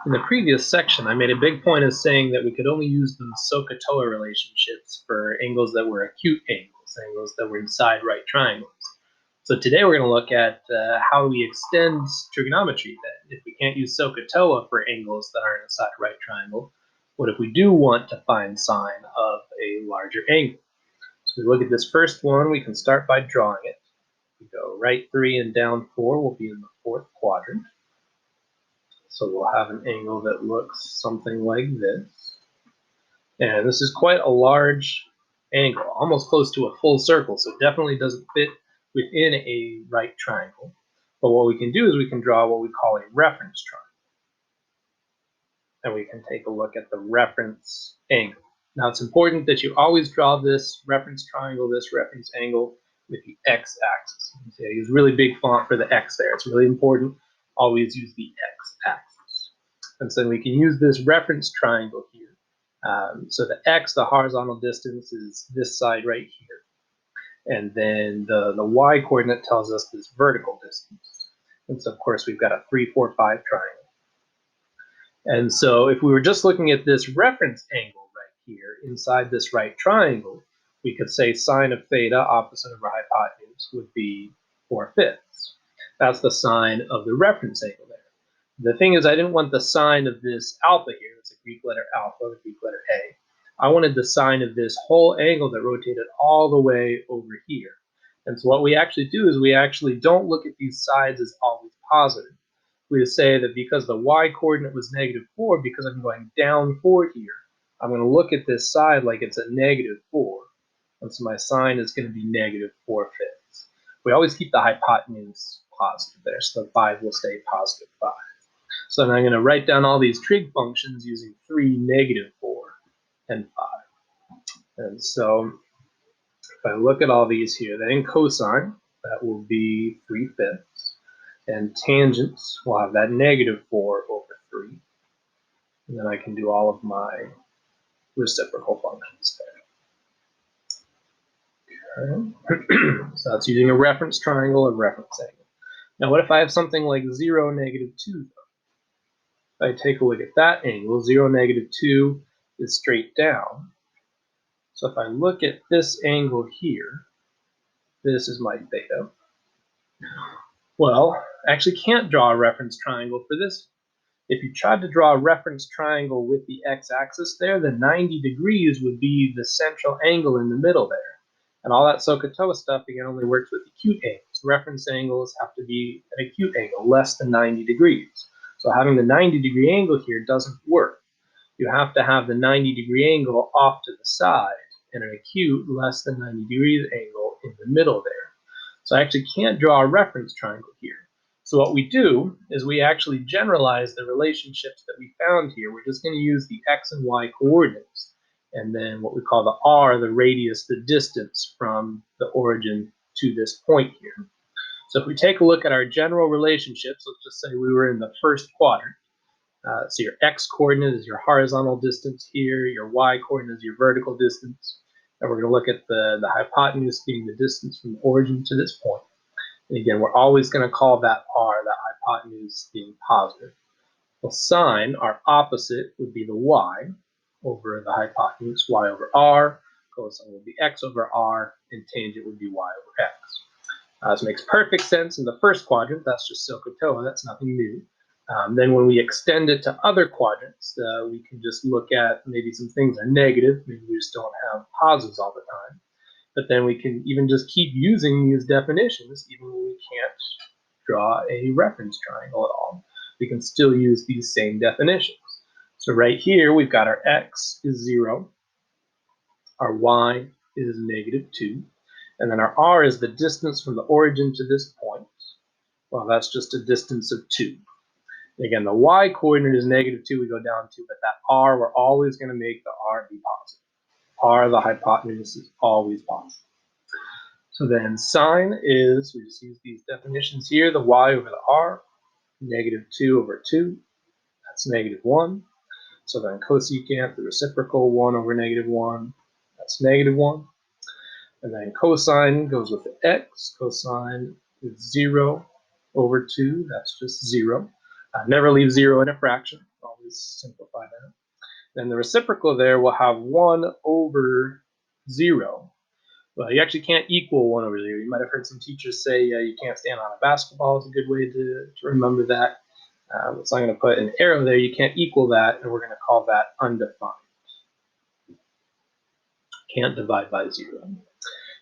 In the previous section, I made a big point of saying that we could only use the SOHCAHTOA relationships for angles that were acute angles, angles that were inside right triangles. So today we're going to look at how we extend trigonometry then. If we can't use SOHCAHTOA for angles that are inside a right triangle, what if we do want to find sine of a larger angle? So we look at this first one, we can start by drawing it. We go right 3 and down 4 will be in the fourth quadrant. So we'll have an angle that looks something like this. And this is quite a large angle, almost close to a full circle, so it definitely doesn't fit within a right triangle. But what we can do is we can draw what we call a reference triangle. And we can take a look at the reference angle. Now it's important that you always draw this reference triangle, this reference angle, with the x-axis. I use really big font for the x there. It's really important. Always use the x-axis. And so we can use this reference triangle here. So the x, the horizontal distance, is this side right here. And then the y coordinate tells us this vertical distance. And so, of course, we've got a 3, 4, 5 triangle. And so if we were just looking at this reference angle right here inside this right triangle, we could say sine of theta, opposite of our hypotenuse, would be 4/5. That's the sine of the reference angle there. The thing is, I didn't want the sine of this alpha here, it's a Greek letter alpha, the Greek letter A. I wanted the sine of this whole angle that rotated all the way over here. And so what we actually do is we actually don't look at these sides as always positive. We just say that because the y coordinate was -4, because I'm going down 4 here, I'm going to look at this side like it's a -4. And so my sine is going to be -4/5. We always keep the hypotenuse positive there, so the 5 will stay +5. So then I'm going to write down all these trig functions using 3, -4, and 5. And so if I look at all these here, then cosine, that will be 3/5. And tangents will have that -4/3. And then I can do all of my reciprocal functions there. Okay. So that's using a reference triangle and reference angle. Now what if I have something like 0, -2 though? If I take a look at that angle, 0, -2 is straight down. So if I look at this angle here, this is my theta. Well, I actually can't draw a reference triangle for this. If you tried to draw a reference triangle with the x-axis there, the 90 degrees would be the central angle in the middle there. And all that SOHCAHTOA stuff, again, only works with acute angles. Reference angles have to be an acute angle, less than 90 degrees. So having the 90-degree angle here doesn't work. You have to have the 90-degree angle off to the side and an acute less than 90 degrees angle in the middle there. So I actually can't draw a reference triangle here. So what we do is we actually generalize the relationships that we found here. We're just going to use the x and y coordinates, and then what we call the r, the radius, the distance from the origin to this point here. So if we take a look at our general relationships, let's just say we were in the first quadrant. So your x coordinate is your horizontal distance here, your y coordinate is your vertical distance, and we're going to look at the hypotenuse being the distance from the origin to this point. And again, we're always going to call that r, that hypotenuse, being positive. Well, sine, our opposite, would be the y over the hypotenuse, y over r, cosine would be x over r, and tangent would be y over x. This makes perfect sense in the first quadrant. That's just SOHCAHTOA. That's nothing new. Then when we extend it to other quadrants, we can just look at maybe some things are negative. Maybe we just don't have positives all the time. But then we can even just keep using these definitions even when we can't draw a reference triangle at all. We can still use these same definitions. So right here, we've got our x is 0, our y is -2, and then our r is the distance from the origin to this point. Well, that's just a distance of 2. Again, the y coordinate is -2, we go down 2, but that r, we're always going to make the r be positive. R, the hypotenuse, is always positive. So then sine is, we just use these definitions here, the y over the r, -2 over 2, that's -1. So then cosecant, the reciprocal, 1 over -1, that's -1. And then cosine goes with the x, cosine is 0 over 2, that's just 0. Never leave 0 in a fraction. Always simplify that. Then the reciprocal there will have 1 over 0. Well, you actually can't equal 1 over 0. You might have heard some teachers say you can't stand on a basketball. It's a good way to remember that. So I'm going to put an arrow there. You can't equal that, and we're going to call that undefined. Can't divide by 0.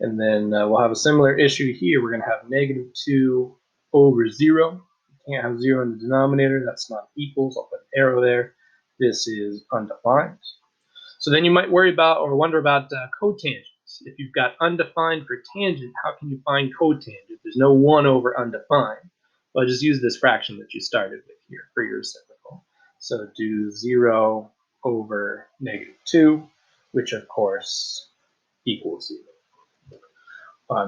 And then we'll have a similar issue here. We're going to have negative 2 over 0. You can't have 0 in the denominator. That's not equal, so I'll put an arrow there. This is undefined. So then you might worry about or wonder about cotangents. If you've got undefined for tangent, how can you find cotangent? There's no 1 over undefined. Well, just use this fraction that you started with here for your reciprocal. So do 0 over negative 2, which of course equals 0.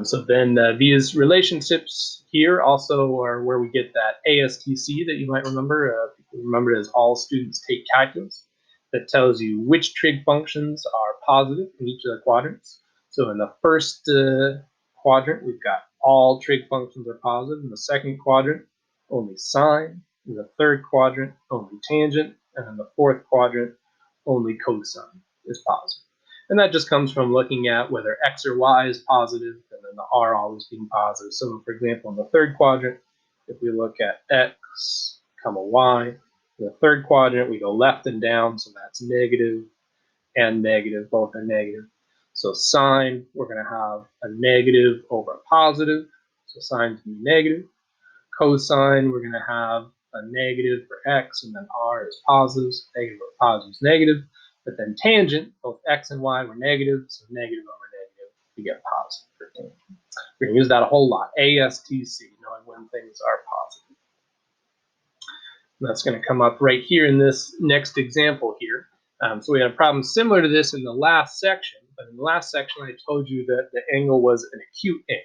So then these relationships here also are where we get that ASTC that you might remember. People remember it as all students take calculus. That tells you which trig functions are positive in each of the quadrants. So in the first quadrant, we've got all trig functions are positive. In the second quadrant, only sine. In the third quadrant, only tangent. And in the fourth quadrant, only cosine is positive. And that just comes from looking at whether x or y is positive, and then the r always being positive. So for example, in the third quadrant, if we look at x, y, in the third quadrant, we go left and down, so that's negative and negative, both are negative. So sine, we're going to have a negative over a positive, so sine to be negative. Cosine, we're going to have a negative for x, and then r is positive, so negative over positive is negative. But then tangent, both x and y were negative, so negative over negative, we get positive for tangent. We're going to use that a whole lot, ASTC, knowing when things are positive. And that's going to come up right here in this next example here. So we had a problem similar to this in the last section, but in the last section I told you that the angle was an acute angle.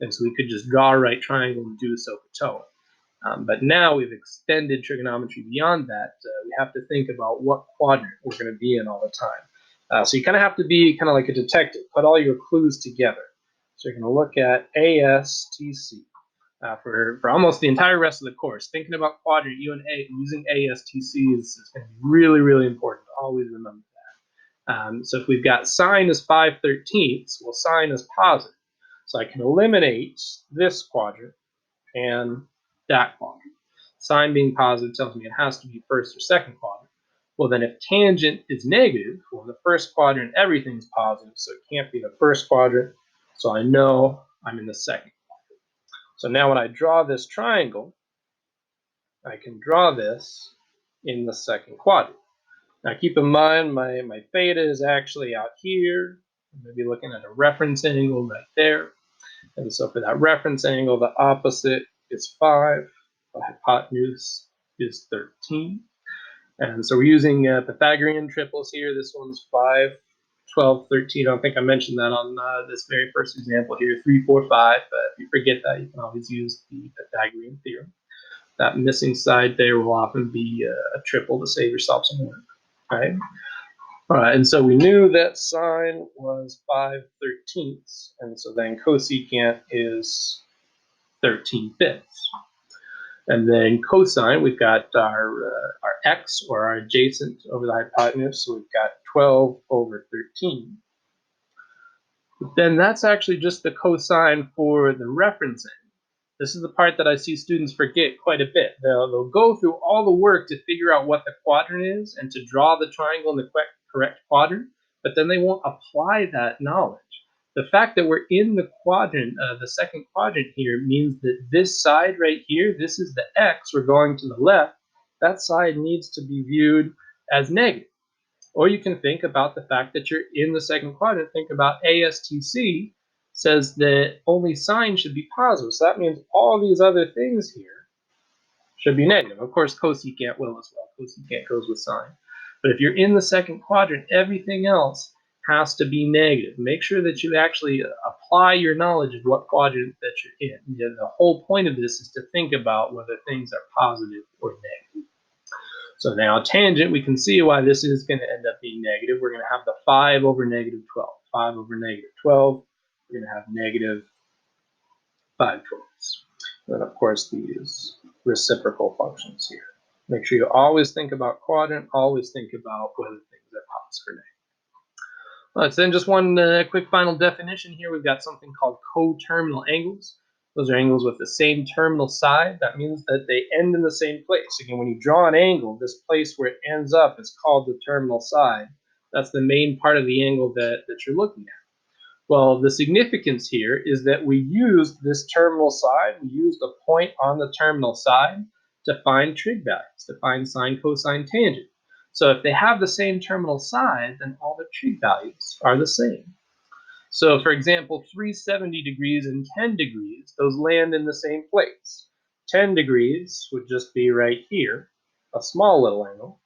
And so we could just draw a right triangle and do SOHCAHTOA. But now we've extended trigonometry beyond that. We have to think about what quadrant we're going to be in all the time. So you kind of have to be kind of like a detective, put all your clues together. So you're going to look at ASTC for almost the entire rest of the course. Thinking about quadrant U and A using ASTC is going to be really, really important. Always remember that. So if we've got sine is 5/13, well, sine is positive. So I can eliminate this quadrant and that quadrant. Sine being positive tells me it has to be first or second quadrant. Well, then if tangent is negative, well, in the first quadrant, everything's positive, so it can't be the first quadrant. So I know I'm in the second quadrant. So now when I draw this triangle, I can draw this in the second quadrant. Now keep in mind, my theta is actually out here. I'm going to be looking at a reference angle right there. And so for that reference angle, the opposite is 5. The hypotenuse is 13. And so we're using Pythagorean triples here. This one's 5, 12, 13. I don't think I mentioned that on this very first example here, 3, 4, 5. But if you forget that, you can always use the Pythagorean theorem. That missing side there will often be a triple to save yourself some work. Right? All right, and so we knew that sine was 5/13, and so then cosecant is 13/5. And then cosine, we've got our x, or our adjacent, over the hypotenuse, so we've got 12 over 13. But then that's actually just the cosine for the reference angle. This is the part that I see students forget quite a bit. They'll go through all the work to figure out what the quadrant is and to draw the triangle in the correct quadrant, but then they won't apply that knowledge. The fact that we're in the quadrant, the second quadrant here, means that this side right here, this is the x, we're going to the left, that side needs to be viewed as negative. Or you can think about the fact that you're in the second quadrant. Think about ASTC says that only sine should be positive. So that means all these other things here should be negative. Of course, cosecant will as well. Cosecant goes with sine. But if you're in the second quadrant, everything else has to be negative. Make sure that you actually apply your knowledge of what quadrant that you're in. The whole point of this is to think about whether things are positive or negative. So now tangent, we can see why this is going to end up being negative. We're going to have the 5 over negative 12. 5 over negative 12. We're going to have negative 5/12. And then, of course, these reciprocal functions here. Make sure you always think about quadrant, always think about whether things are positive or negative. So then just one quick final definition here. We've got something called coterminal angles. Those are angles with the same terminal side. That means that they end in the same place. Again, when you draw an angle, this place where it ends up is called the terminal side. That's the main part of the angle that you're looking at. Well, the significance here is that we used this terminal side, we used a point on the terminal side to find trig values, to find sine, cosine, tangent. So if they have the same terminal side, then all the trig values are the same. So for example, 370 degrees and 10 degrees, those land in the same place. 10 degrees would just be right here, a small little angle.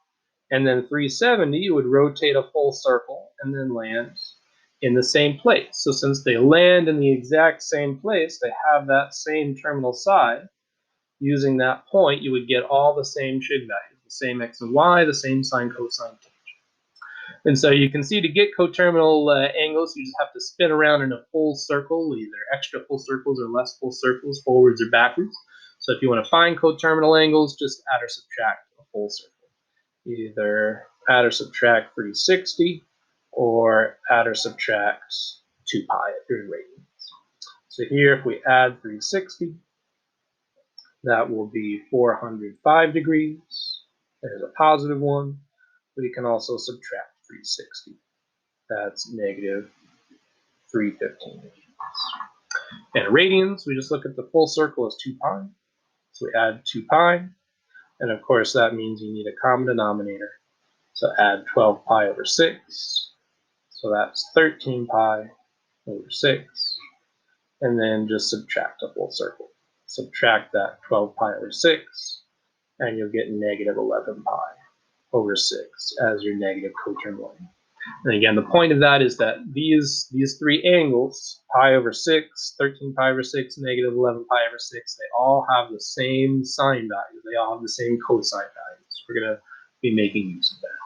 And then 370 would rotate a full circle and then land in the same place. So since they land in the exact same place, they have that same terminal side. Using that point, you would get all the same trig values, the same x and y, the same sine, cosine, tangent. And so you can see to get coterminal angles, you just have to spin around in a full circle, either extra full circles or less full circles, forwards or backwards. So if you want to find coterminal angles, just add or subtract a full circle. Either add or subtract 360 or add or subtract 2 pi at 3 radians. So here if we add 360, that will be 405 degrees. There's a positive one. We can also subtract 360. That's negative 315 degrees. And radians, we just look at the full circle as 2 pi. So we add 2 pi. And of course that means you need a common denominator. So add 12 pi over 6. So that's 13 pi over 6. And then just subtract a full circle. Subtract that 12 pi over 6, and you'll get negative 11 pi over 6 as your negative coterminal angle. And again, the point of that is that these three angles, pi over 6, 13 pi over 6, negative 11 pi over 6, they all have the same sine value. They all have the same cosine values. We're going to be making use of that.